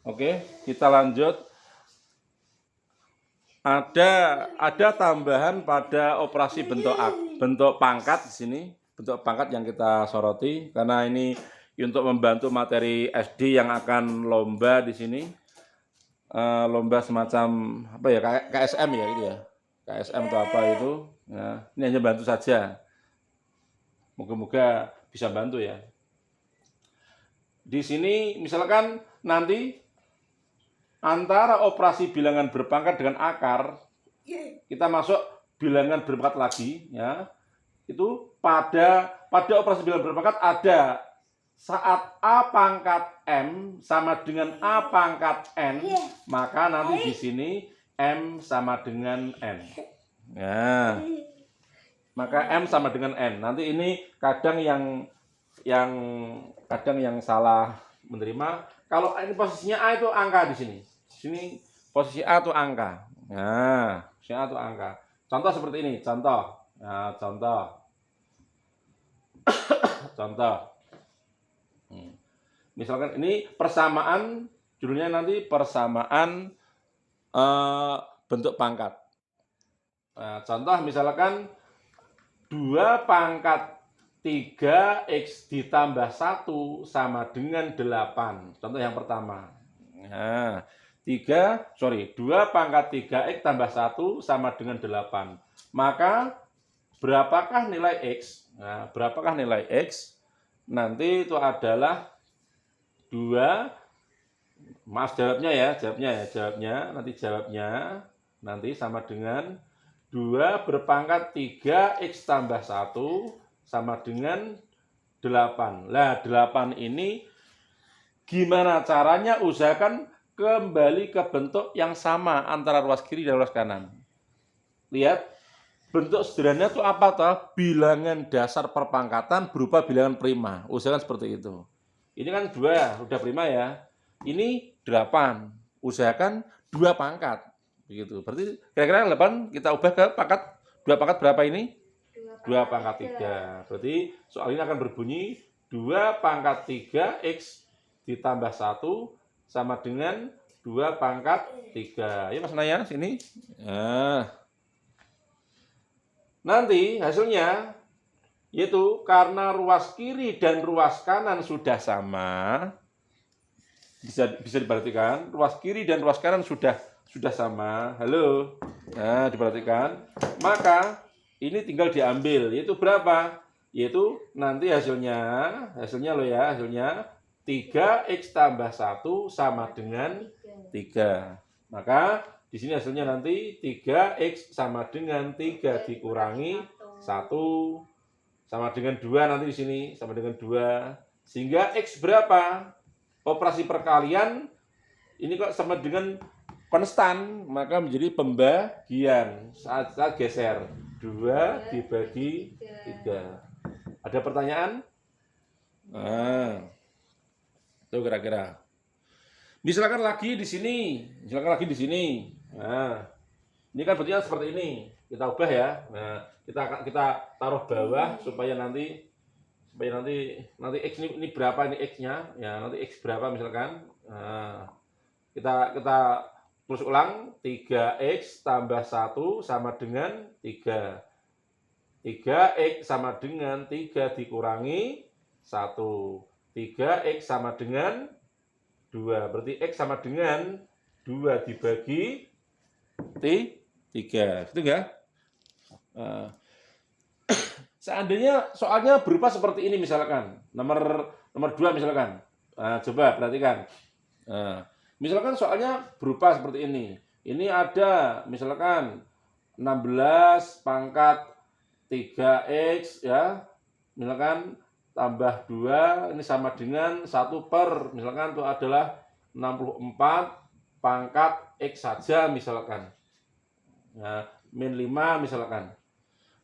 Oke, kita lanjut. Ada tambahan pada operasi bentuk pangkat di sini, bentuk pangkat yang kita soroti karena ini untuk membantu materi SD yang akan lomba di sini. Lomba semacam apa ya, KSM ya itu ya. KSM atau apa itu. Nah, ini hanya bantu saja. Moga-moga bisa bantu ya. Di sini misalkan nanti antara operasi bilangan berpangkat dengan akar, kita masuk bilangan berpangkat lagi ya. Itu pada operasi bilangan berpangkat ada saat A pangkat M sama dengan A pangkat N, maka nanti di sini M sama dengan N. Ya. Maka M sama dengan N. Nanti ini kadang yang salah menerima. Kalau ini posisinya A itu angka di sini. Di sini posisi A itu angka. Nah, posisi A itu angka. Contoh seperti ini, contoh. Nah, contoh. Misalkan ini persamaan, judulnya nanti persamaan bentuk pangkat. Nah, contoh misalkan 2 pangkat 3x ditambah 1 sama dengan 8. Contoh yang pertama. Nah, 2 pangkat 3x tambah 1 sama dengan 8. Maka berapakah nilai x? Nah, berapakah nilai x? Nanti itu adalah 2, maaf jawabnya nanti sama dengan 2 berpangkat 3x tambah 1 sama dengan 8. Lah 8 ini gimana caranya? Usahakan kembali ke bentuk yang sama antara ruas kiri dan ruas kanan. Lihat, bentuk sederhana itu apa toh? Bilangan dasar perpangkatan berupa bilangan prima. Usahakan seperti itu. Ini kan 2, udah prima ya. Ini 8. Usahakan 2 pangkat. Begitu. Berarti kira-kira 8 kita ubah ke pangkat 2 pangkat berapa ini? 2 pangkat 3. Berarti soal ini akan berbunyi 2 pangkat 3x ditambah 1 sama dengan 2 pangkat 3. Ya Mas Naya, sini. Nah. Nanti hasilnya yaitu karena ruas kiri dan ruas kanan sudah sama, bisa diperhatikan, ruas kiri dan ruas kanan sudah sama. Halo. Nah, diperhatikan. Maka ini tinggal diambil, yaitu berapa? Yaitu nanti hasilnya 3x tambah 1 sama dengan 3. Maka di sini hasilnya nanti 3x sama dengan 3 dikurangi 1 sama dengan 2, nanti di sini sama dengan 2. Sehingga X berapa? Operasi perkalian ini kok sama dengan konstan, maka menjadi pembagian. Saat geser 2 dibagi 3. Ada pertanyaan? Nah, itu kira-kira. Misalkan lagi di sini. Nah, ini kan bentuknya seperti ini. Kita ubah ya. Nah, kita taruh bawah supaya nanti x ini berapa ini x-nya? Ya, nanti x berapa misalkan. Nah, kita terus ulang, 3x tambah 1 sama dengan 3. 3x sama dengan 3 dikurangi 1. 3x sama dengan 2. Berarti x sama dengan 2 dibagi 3. Gitu enggak? Seandainya soalnya berupa seperti ini misalkan, nomor 2 misalkan. Nah, coba perhatikan. Nah, misalkan soalnya berupa seperti ini. Ini ada misalkan 16 pangkat 3x ya. Misalkan tambah 2 ini sama dengan 1 per misalkan itu adalah 64 pangkat x saja misalkan. Nah, min 5 misalkan.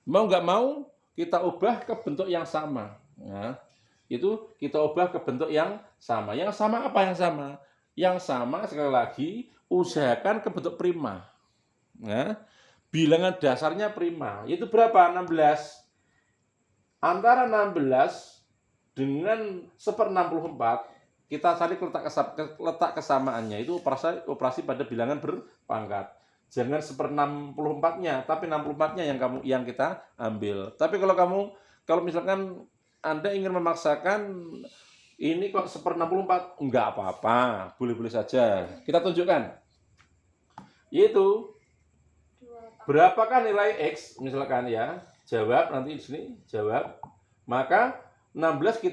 Mau nggak mau kita ubah ke bentuk yang sama. Nah, itu kita ubah ke bentuk yang sama. Yang sama apa yang sama? Yang sama sekali lagi usahakan ke bentuk prima. Nah, bilangan dasarnya prima. Yaitu berapa? 16. Antara 16 dengan 1/64 kita cari letak kesamaannya, itu operasi pada bilangan berpangkat. Jangan 1/64-nya, tapi 64-nya yang kita ambil. Tapi kalau misalkan Anda ingin memaksakan ini kok 1/64, enggak apa-apa, boleh-boleh saja. Kita tunjukkan. Yaitu berapakah nilai X misalkan ya? Jawab nanti di sini, jawab. Maka 16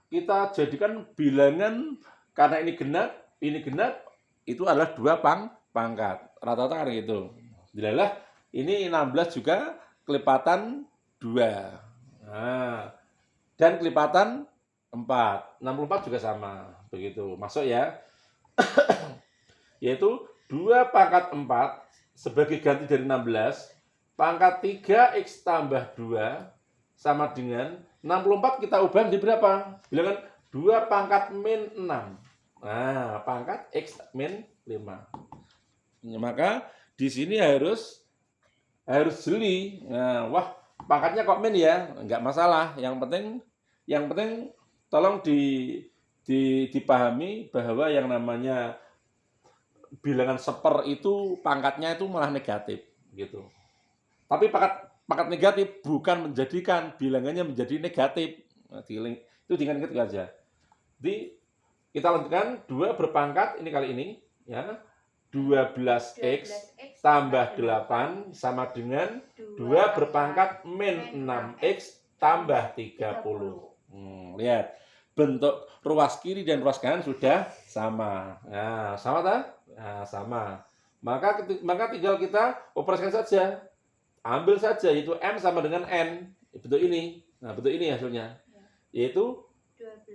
kita jadikan bilangan karena ini genap, itu adalah 2 pangkat. Rata-rata kan gitu. Dilalah ini 16 juga kelipatan 2. Nah, dan kelipatan 4. 64 juga sama. Begitu. Masuk ya. Yaitu 2 pangkat 4 sebagai ganti dari 16. Pangkat 3X tambah 2 sama dengan 64 kita ubah menjadi berapa? Bilangan 2 pangkat min 6. Nah, pangkat X min 5. Maka di sini harus jeli. Nah, wah, pangkatnya kok min ya? Enggak masalah. Yang penting tolong dipahami bahwa yang namanya bilangan seper itu pangkatnya itu malah negatif gitu. Tapi pangkat negatif bukan menjadikan bilangannya menjadi negatif. Nah, itu diingat aja. Jadi kita lanjutkan 2 berpangkat ini kali ini ya. 12X tambah 8 sama dengan 2 berpangkat min 6X tambah 30. Lihat, bentuk ruas kiri dan ruas kanan sudah sama. Nah, sama tak? Nah, sama. Maka tinggal kita operasikan saja. Ambil saja, yaitu M sama dengan N. Bentuk ini. Nah, bentuk ini hasilnya. Yaitu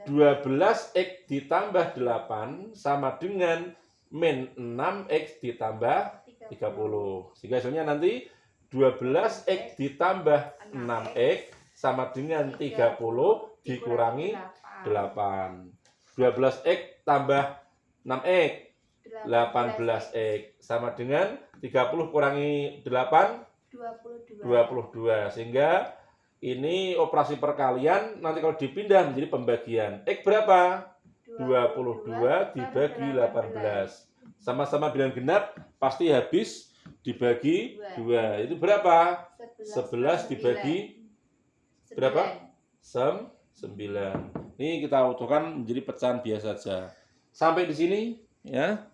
12X ditambah 8 sama dengan min 6X ditambah 30. Sehingga hasilnya nanti 12X ditambah 6X sama dengan 30 dikurangi 8. 12X tambah 6X 18X sama dengan 30 kurangi 8 22. Sehingga ini operasi perkalian nanti kalau dipindah menjadi pembagian. X berapa? 22 dibagi 18. Sama-sama bilangan genap pasti habis dibagi 2. Itu berapa? 11 dibagi berapa? 9. Ini kita utuhkan menjadi pecahan biasa saja. Sampai di sini ya.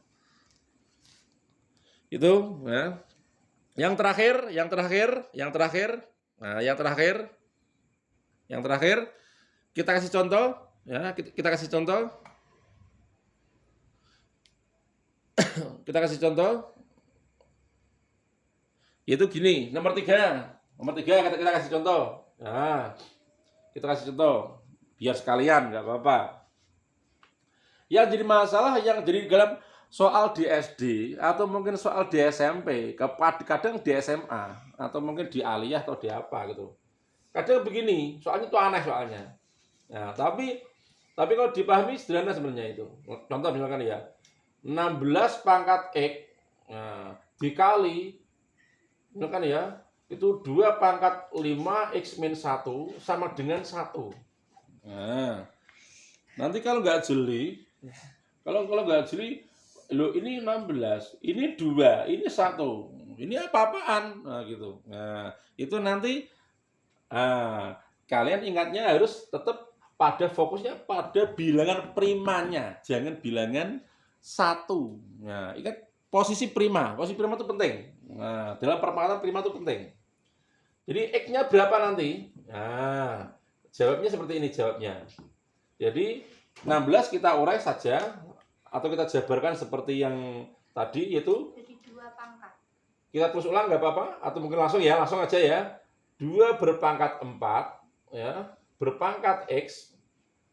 Itu ya. Yang terakhir kita kasih contoh ya, kita kasih contoh. Kita kasih contoh. Yaitu gini, nomor 3 kita kasih contoh. Nah, kita kasih contoh biar sekalian, nggak apa-apa. Yang jadi masalah yang jadi dalam soal di SD atau mungkin soal di SMP, kadang di SMA atau mungkin di aliyah atau di apa gitu. Kadang begini, soalnya itu aneh soalnya. Nah, tapi kalau dipahami sederhana sebenarnya itu. Contoh misalkan ya, 16 pangkat X dikali misalkan ya, itu 2 pangkat 5X min 1 sama dengan 1. Nah, nanti kalau nggak jeli, kalau nggak jeli, loh ini 16, ini 2, ini 1, ini apa-apaan? Nah, gitu. Nah, itu nanti kalian ingatnya harus tetap pada fokusnya pada bilangan primanya, jangan bilangan 1. Nah, ingat posisi prima itu penting. Nah, dalam perpangkatan prima itu penting. Jadi X-nya berapa nanti? Nah, jawabnya seperti ini jawabnya. Jadi 16 kita urai saja atau kita jabarkan seperti yang tadi, yaitu jadi 2 pangkat. Kita terus ulang nggak apa-apa atau mungkin langsung aja ya. 2 berpangkat 4 ya, berpangkat X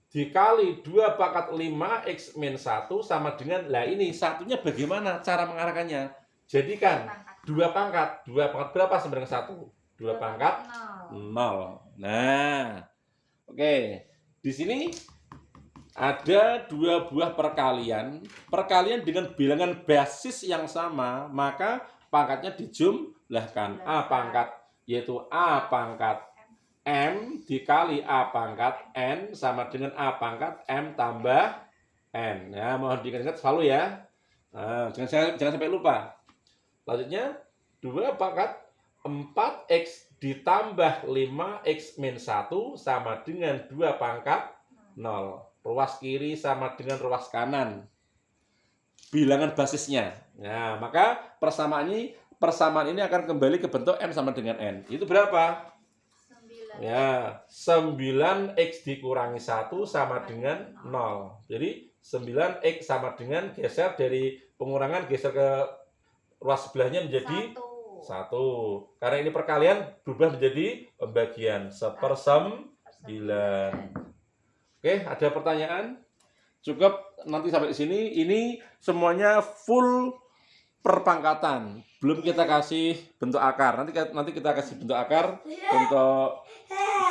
dikali 2 pangkat 5X min 1 sama dengan, lah ini satunya bagaimana cara mengarahkannya? Jadikan 2 pangkat berapa sama dengan 1? 2 pangkat 0. Nah, oke. Di sini ada 2 buah perkalian dengan bilangan basis yang sama, maka pangkatnya dijumlahkan. A pangkat, yaitu A pangkat M dikali A pangkat N sama dengan A pangkat M tambah N. Ya, mohon diingat selalu ya. Nah, jangan sampai lupa. Selanjutnya 2 pangkat 4x ditambah 5x min 1 sama dengan 2 pangkat 0. Ruas kiri sama dengan ruas kanan. Bilangan basisnya. Nah, maka persamaan ini akan kembali ke bentuk M sama dengan N. Itu berapa? 9. Ya, 9x dikurangi 1 sama dengan 0. Jadi 9x sama dengan geser dari pengurangan geser ke ruas sebelahnya menjadi 1. Karena ini perkalian berubah menjadi pembagian 1/9. Oke, ada pertanyaan? Cukup nanti sampai sini. Ini semuanya full perpangkatan. Belum kita kasih bentuk akar. Nanti kita kasih bentuk akar untuk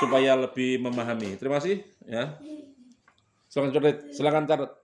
supaya lebih memahami. Terima kasih ya. Silakan catat.